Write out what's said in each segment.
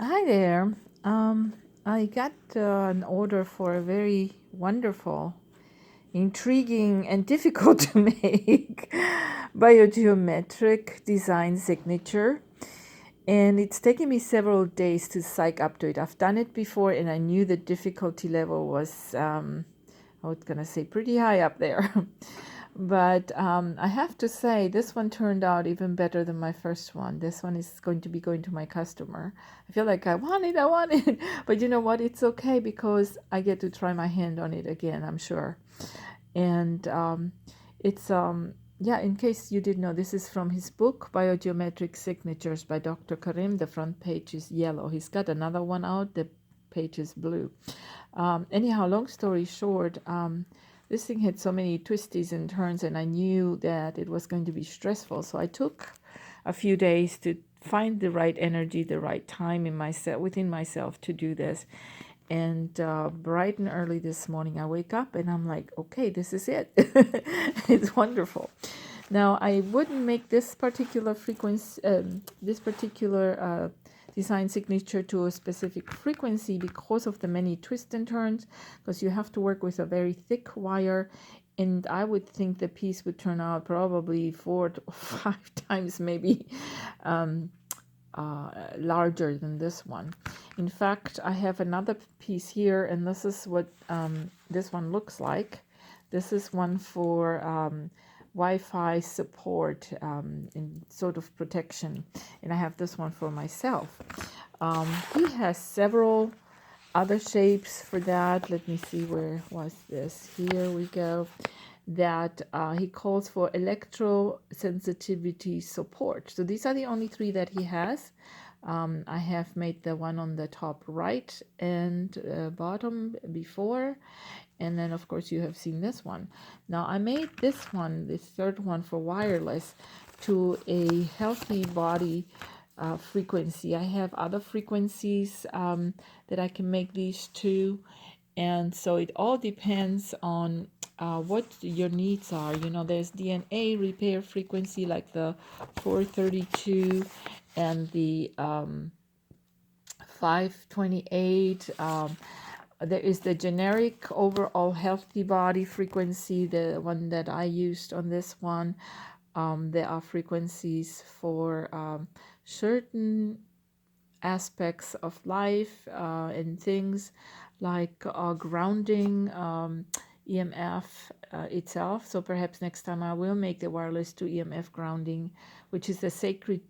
Hi there. I got an order for a very wonderful, intriguing, and difficult to make biogeometric design signature. And it's taken me several days to psych up to it. I've done it before and I knew the difficulty level was, I was going to say, pretty high up there. But I have to say, this one turned out even better than my first one. This one is going to be going to my customer. I feel like I want it. But you know what? It's okay because I get to try my hand on it again, I'm sure. And it's, yeah, in case you didn't know, this is from his book, Biogeometric Signatures by Dr. Karim. The front page is yellow. He's got another one out. The page is blue. Anyhow, long story short, this thing had so many twisties and turns, and I knew that it was going to be stressful. So I took a few days to find the right energy, the right time in myself, within myself, to do this. And bright and early this morning, I wake up and I'm like, okay, this is it. It's wonderful. Now, I wouldn't make this particular frequency, design signature to a specific frequency because of the many twists and turns, because you have to work with a very thick wire. And I would think the piece would turn out probably 4 to 5 times maybe larger than this one. In fact, I have another piece here, and this is what this one looks like. This is one for Wi-Fi support and sort of protection, and I have this one for myself. He has several other shapes for that. Let me see, where was this? Here we go. That he calls for electrosensitivity support. So these are the only three that he has. I have made the one on the top right and bottom before, and then of course you have seen this one. Now I made this one, the third one, for wireless to a healthy body frequency. I have other frequencies that I can make these to, and so it all depends on what your needs are. You know, there's DNA repair frequency like the 432 and the 528. There is the generic overall healthy body frequency, the one that I used on this one. There are frequencies for certain aspects of life and things like grounding, EMF itself. So perhaps next time I will make the wireless to EMF grounding, which is the sacred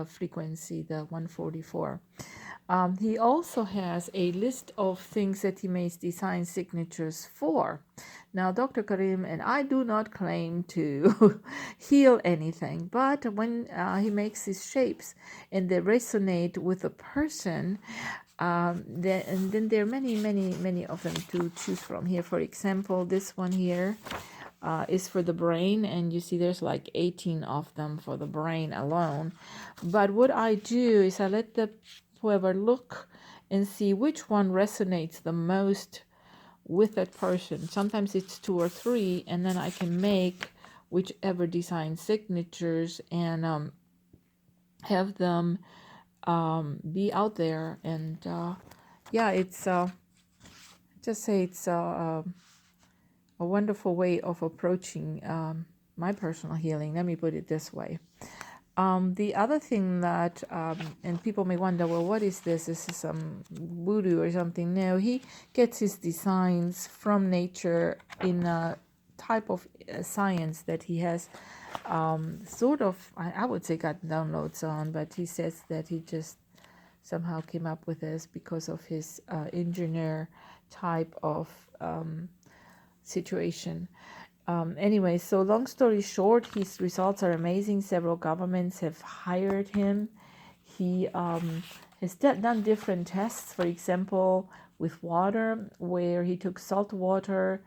frequency, the 144. He also has a list of things that he makes design signatures for. Now, Dr. Karim and I do not claim to heal anything, but when he makes these shapes and they resonate with a person, and then there are many of them to choose from. Here, for example, this one here is for the brain, and you see there's like 18 of them for the brain alone. But what I do is I let the whoever look and see which one resonates the most with that person. Sometimes it's 2 or 3, and then I can make whichever design signatures and have them be out there. And yeah, it's just say it's a wonderful way of approaching my personal healing. Let me put it this way. The other thing that, and people may wonder, well, what is this? This is some voodoo or something. No, he gets his designs from nature in a type of science that he has sort of, I would say, got downloads on, but he says that he just somehow came up with this because of his engineer type of situation. Anyway, so long story short, his results are amazing. Several governments have hired him. He has done different tests, for example, with water, where he took salt water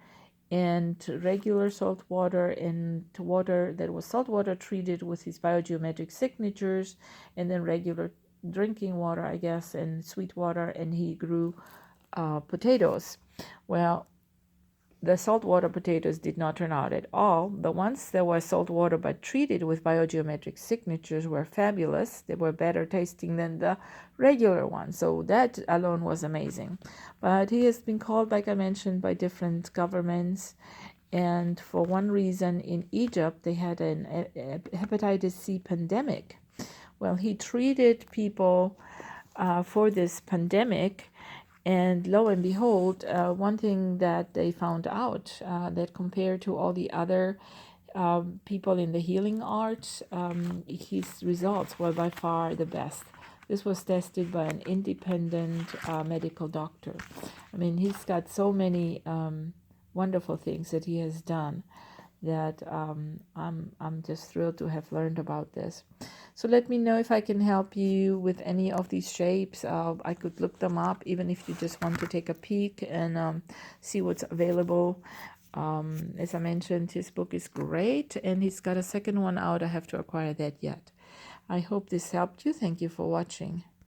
and regular salt water and water that was salt water treated with his biogeometric signatures, and then regular drinking water, I guess, and sweet water, and he grew potatoes. Well, the saltwater potatoes did not turn out at all. The ones that were saltwater but treated with biogeometric signatures were fabulous. They were better tasting than the regular ones. So that alone was amazing. But he has been called, like I mentioned, by different governments. And for one reason, in Egypt, they had a hepatitis C pandemic. Well, he treated people for this pandemic. And lo and behold, one thing that they found out that compared to all the other people in the healing arts, his results were by far the best. This was tested by an independent medical doctor. I mean, he's got so many wonderful things that he has done that I'm just thrilled to have learned about this. So let me know if I can help you with any of these shapes. I could look them up, even if you just want to take a peek and see what's available. As I mentioned, his book is great, and he's got a second one out. I have to acquire that yet. I hope this helped you. Thank you for watching.